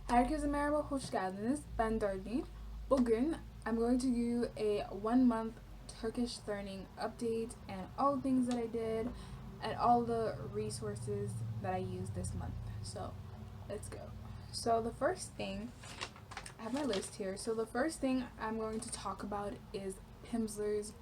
Herkese merhaba, hoş geldiniz. Ben Darlene. Bugün I'm going to do a 1 month Turkish learning update and all the things that I did and all the resources that I used this month. So, let's go. So, the first thing, I have my list here. So, the first thing I'm going to talk about is Pimsleur's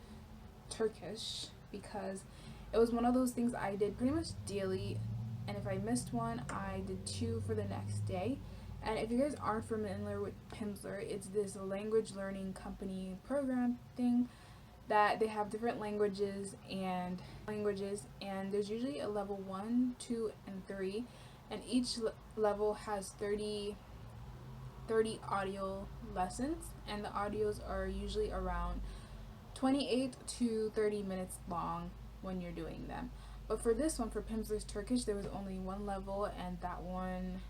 Turkish because it was one of those things I did pretty much daily, and if I missed one, I did two for the next day. And if you guys aren't familiar with Pimsleur, it's this language learning company program thing that they have different languages, and there's usually a level 1, 2, and 3, and each level has 30 audio lessons, and the audios are usually around 28 to 30 minutes long when you're doing them. But for this one, for Pimsleur's Turkish, there was only one level, and that one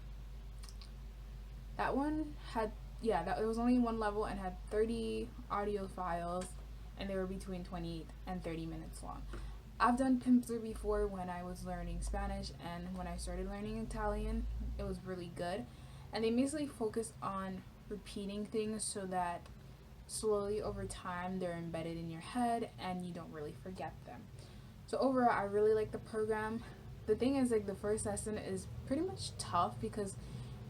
had, it was only one level and had 30 audio files, and they were between 28 and 30 minutes long. I've done Pimsleur before when I was learning Spanish, and when I started learning Italian, it was really good. And they basically focus on repeating things so that slowly over time they're embedded in your head and you don't really forget them. So overall, I really like the program. The thing is, like, the first lesson is pretty much tough because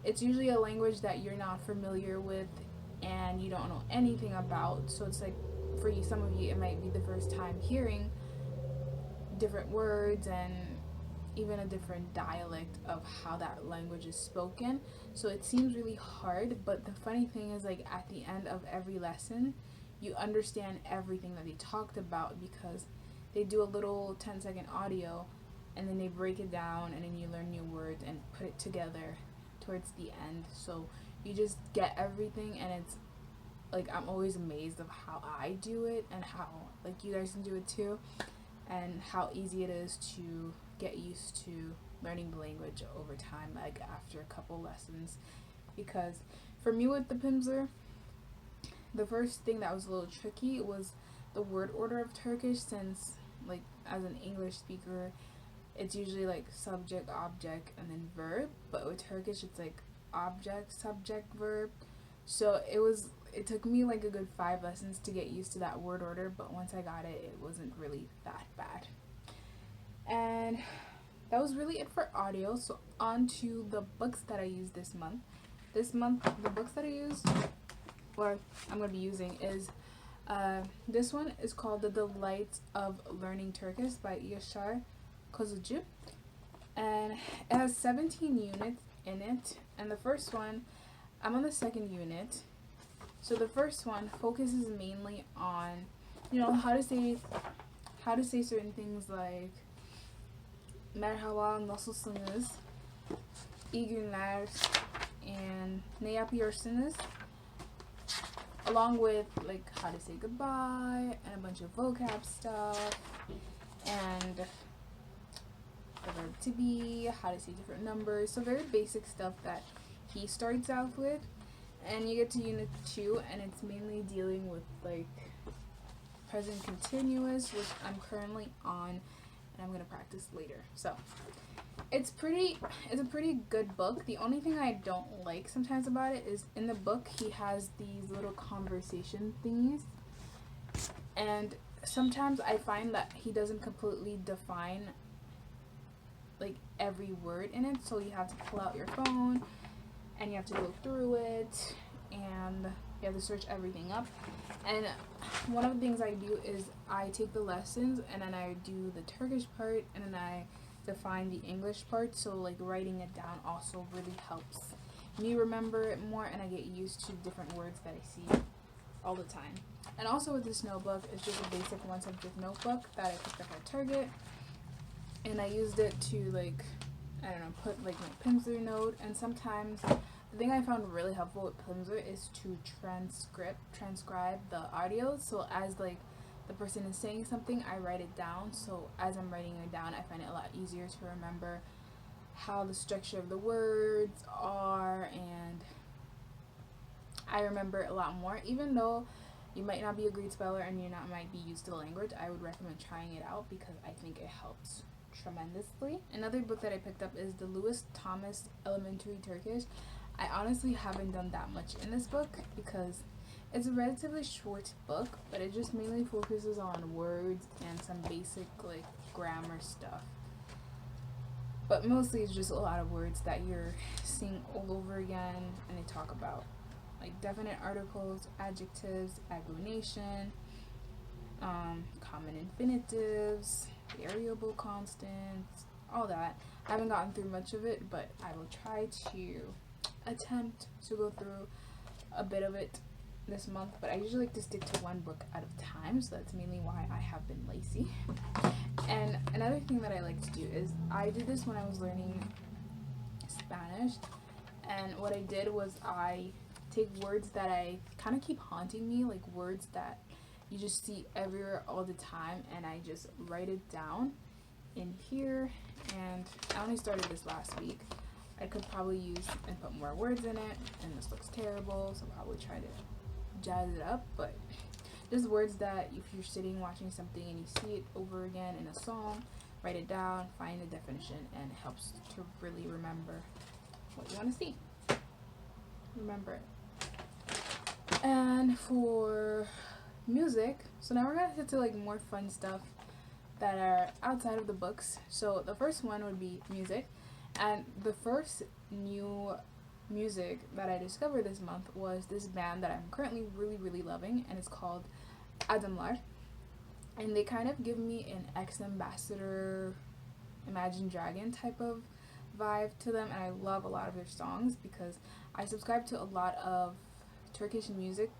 it's usually a language that you're not familiar with and you don't know anything about. So it's like, for you, some of you, it might be the first time hearing different words and even a different dialect of how that language is spoken. So it seems really hard, but the funny thing is, like, at the end of every lesson, you understand everything that they talked about because they do a little 10-second audio and then they break it down, and then you learn new words and put it together towards the end. So you just get everything, and it's like, I'm always amazed of how I do it and how, like, you guys can do it too, and how easy it is to get used to learning the language over time, like after a couple lessons. Because for me with the Pimsleur, the first thing that was a little tricky was the word order of Turkish, since, like, as an English speaker, it's usually like subject, object, and then verb, but with Turkish it's like object, subject, verb. So it took me like a good 5 lessons to get used to that word order, but once I got it, it wasn't really that bad. And that was really it for audio. So on to the books that I used this month. The books that I used, or I'm going to be using, is this one is called The Delights of Learning Turkish by Yaşar Kozucu, and it has 17 units in it, and the first one, I'm on the second unit. So the first one focuses mainly on, how to say certain things like merhaba, nasılsınız, iyi günler, and ne yapıyorsunuz, along with like how to say goodbye and a bunch of vocab stuff, and the verb to be, how to say different numbers. So very basic stuff that he starts out with. And you get to unit 2, and it's mainly dealing with like present continuous, which I'm currently on, and I'm gonna practice later. So it's a pretty good book. The only thing I don't like sometimes about it is, in the book he has these little conversation thingies, and sometimes I find that he doesn't completely define like every word in it, so you have to pull out your phone and you have to go through it, and you have to search everything up. And one of the things I do is I take the lessons and then I do the Turkish part, and then I define the English part. So like writing it down also really helps me remember it more, and I get used to different words that I see all the time. And also with this notebook, it's just a basic 1 subject notebook that I picked up at Target, and I used it to, like, I don't know, put like my Pimsleur note. And sometimes the thing I found really helpful with Pimsleur is to transcribe the audio. So as like the person is saying something, I write it down. So as I'm writing it down, I find it a lot easier to remember how the structure of the words are, and I remember it a lot more. Even though you might not be a great speller and might be used to the language, I would recommend trying it out because I think it helps tremendously. Another book that I picked up is the Lewis Thomas Elementary Turkish. I honestly haven't done that much in this book because it's a relatively short book, but it just mainly focuses on words and some basic like grammar stuff. But mostly it's just a lot of words that you're seeing all over again, and they talk about like definite articles, adjectives, agglutination, common infinitives, variable constants, all that. I haven't gotten through much of it, but I will try to attempt to go through a bit of it this month. But I usually like to stick to one book at a time, so that's mainly why I have been lazy. And another thing that I like to do is I did this when I was learning Spanish, and what I did was I take words that I kind of keep haunting me, like words that you just see everywhere all the time, and I just write it down in here. And I only started this last week. I could probably use and put more words in it, and this looks terrible, so I'll probably try to jazz it up. But just words that if you're sitting watching something and you see it over again in a song, write it down, find the definition, and it helps to really remember what you want to see. Remember it. And for music, so now we're gonna get to like more fun stuff that are outside of the books. So the first one would be music, and the first new music that I discovered this month was this band that I'm currently really loving, and it's called Adamlar. And they kind of give me an ex-Ambassador, Imagine Dragon type of vibe to them, and I love a lot of their songs because I subscribe to a lot of Turkish music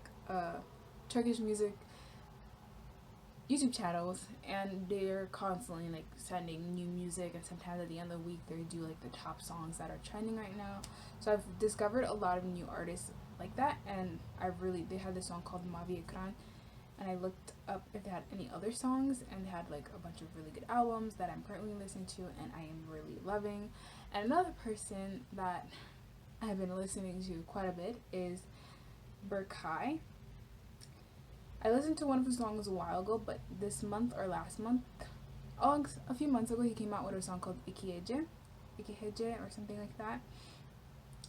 YouTube channels, and they're constantly like sending new music, and sometimes at the end of the week they do like the top songs that are trending right now. So I've discovered a lot of new artists like that, and they had this song called Mavi Ekran, and I looked up if they had any other songs, and they had like a bunch of really good albums that I'm currently listening to and I am really loving. And another person that I've been listening to quite a bit is Berkay. I listened to one of his songs a while ago, but this month or last month, a few months ago, he came out with a song called Ikihece or something like that.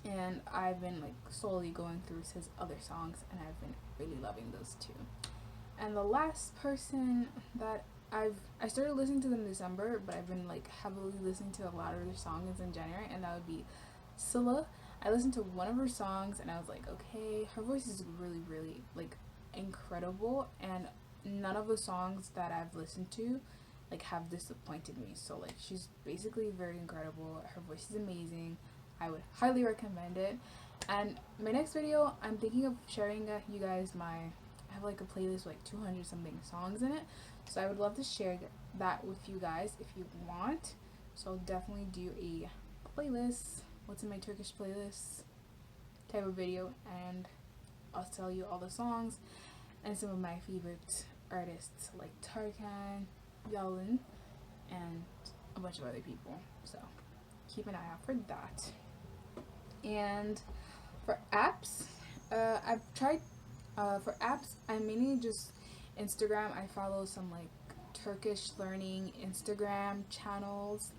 And I've been like slowly going through his other songs, and I've been really loving those too. And the last person that I started listening to them in December, but I've been like heavily listening to a lot of their songs in January, and that would be Sıla. I listened to one of her songs, and I was like, okay, her voice is really like incredible, and none of the songs that I've listened to like have disappointed me. So like she's basically very incredible. Her voice is amazing. I would highly recommend it. And my next video, I'm thinking of sharing you guys I have like a playlist with like 200 something songs in it, so I would love to share that with you guys if you want. So I'll definitely do a playlist, what's in my Turkish playlist type of video, and I'll tell you all the songs and some of my favorite artists like Tarkan, Yasin, and a bunch of other people. So keep an eye out for that. And for apps, I've tried for apps, I mainly just Instagram. I follow some like Turkish learning Instagram channels.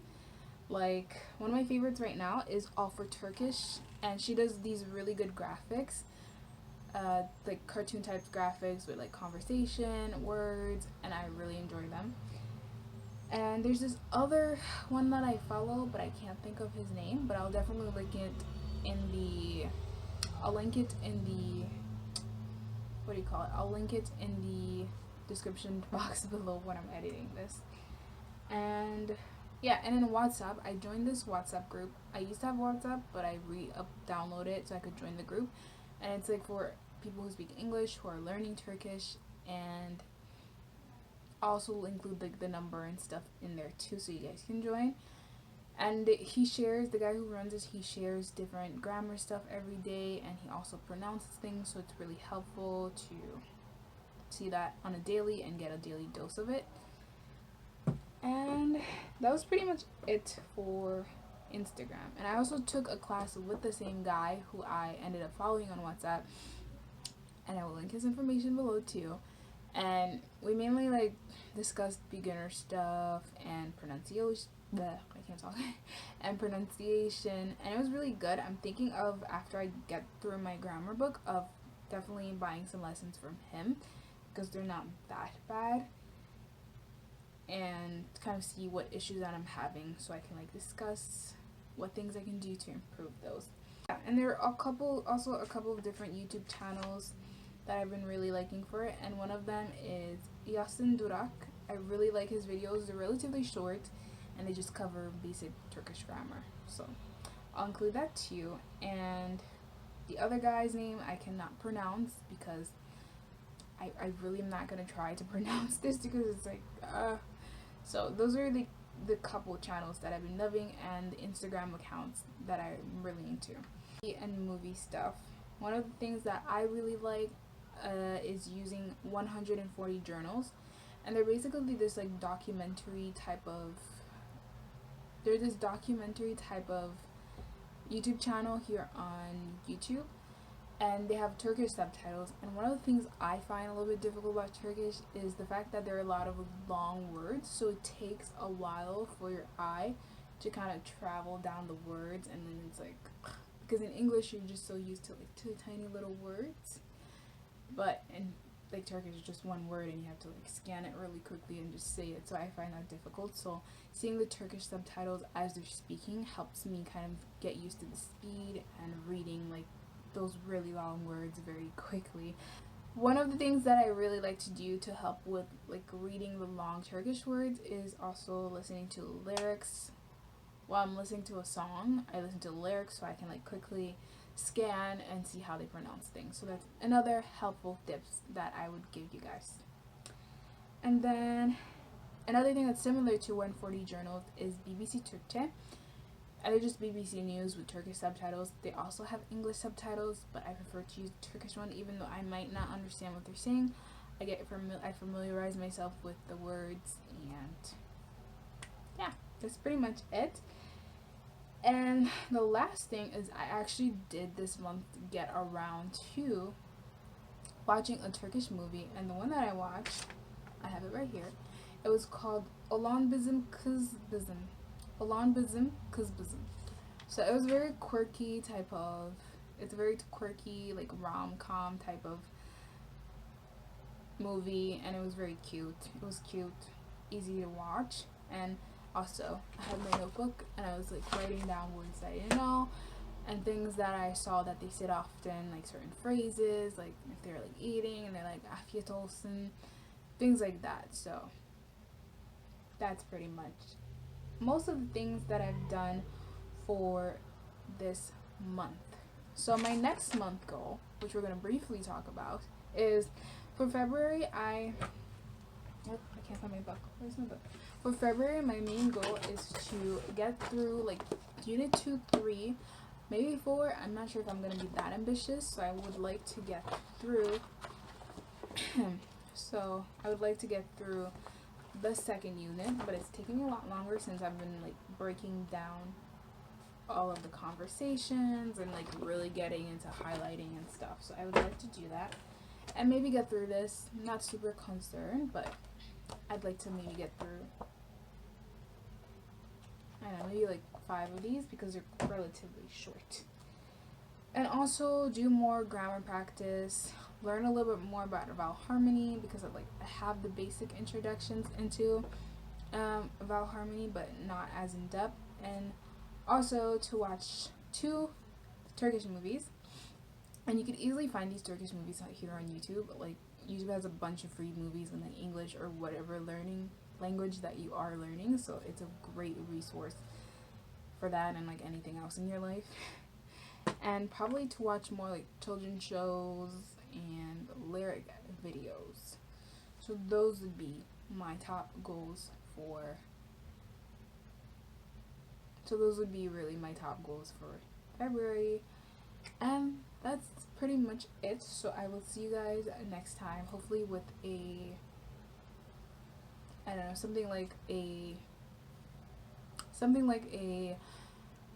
Like one of my favorites right now is All for Turkish, and she does these really good graphics, like cartoon type graphics with like conversation, words, and I really enjoy them. And there's this other one that I follow, but I can't think of his name, but I'll definitely link it in the I'll link it in the description box below when I'm editing this. And yeah, and in WhatsApp, I joined this WhatsApp group. I used to have WhatsApp, but I downloaded it so I could join the group. And it's like for people who speak English, who are learning Turkish, and also include like the number and stuff in there too, so you guys can join. And the guy who runs it, he shares different grammar stuff every day, and he also pronounces things, so it's really helpful to see that on a daily and get a daily dose of it. And that was pretty much it for Instagram. And I also took a class with the same guy who I ended up following on WhatsApp, and I will link his information below too. And we mainly like discussed beginner stuff and I can't talk, and pronunciation, and it was really good. I'm thinking of, after I get through my grammar book, of definitely buying some lessons from him, because they're not that bad, and kind of see what issues that I'm having, so I can like discuss what things I can do to improve those. Yeah, and there are also a couple of different YouTube channels that I've been really liking for it, and one of them is Yasin Durak. I really like his videos. They're relatively short, and they just cover basic Turkish grammar, so I'll include that too. And the other guy's name I cannot pronounce, because I really am not gonna try to pronounce this, because it's like so those are the couple channels that I've been loving, and the Instagram accounts that I'm really into. And movie stuff. One of the things that I really like is using 140 journals, and they're basically this like documentary type of YouTube channel here on YouTube, and they have Turkish subtitles. And one of the things I find a little bit difficult about Turkish is the fact that there are a lot of long words, so it takes a while for your eye to kind of travel down the words, and then it's like, because in English you're just so used to like two tiny little words, but in like Turkish is just one word, and you have to like scan it really quickly and just say it, so I find that difficult. So seeing the Turkish subtitles as they're speaking helps me kind of get used to the speed and reading like those really long words very quickly. One of the things that I really like to do to help with like reading the long Turkish words is also listening to lyrics. While I'm listening to a song, I listen to the lyrics so I can like quickly scan and see how they pronounce things. So that's another helpful tips that I would give you guys. And then another thing that's similar to 140 journals is BBC Türkçe. And they're just BBC News with Turkish subtitles. They also have English subtitles, but I prefer to use the Turkish one, even though I might not understand what they're saying. I familiarize myself with the words, and yeah, that's pretty much it. And the last thing is, I actually did this month get around to watching a Turkish movie, and the one that I watched, I have it right here. It was called Oğlan, Bizim, Bizim. Oğlan, Bizim, Bizim. So it was a very quirky like rom-com type of movie, and it was very cute. It was cute, easy to watch, and also I had my notebook, and I was like writing down words that I didn't know, and things that I saw that they said often, like certain phrases, like if they're like eating and they're like afiyet olsun, things like that. So that's pretty much most of the things that I've done for this month. So my next month goal, which we're going to briefly talk about, is for February I can't find my book. Where's my book? For February, my main goal is to get through like unit 2, 3, maybe 4. I'm not sure if I'm going to be that ambitious, so I would like to get through the second unit, but it's taking a lot longer since I've been like breaking down all of the conversations and like really getting into highlighting and stuff. So I would like to do that and maybe get through this. I'm not super concerned, but I'd like to maybe get through, I don't know, maybe like 5 of these, because they're relatively short. And also do more grammar practice, learn a little bit more about vowel harmony, because I have the basic introductions into vowel harmony, but not as in depth. And also to watch 2 Turkish movies, and you could easily find these Turkish movies out here on YouTube. Like YouTube has a bunch of free movies in like English or whatever language that you are learning, so it's a great resource for that and like anything else in your life. And probably to watch more like children's shows and lyric videos. So those would be my top goals really my top goals for February. And that's pretty much it. So I will see you guys next time, hopefully with something like a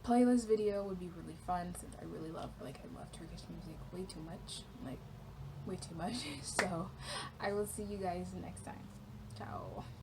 playlist video would be really fun, since I love Turkish music way too much. So I will see you guys next time. Ciao.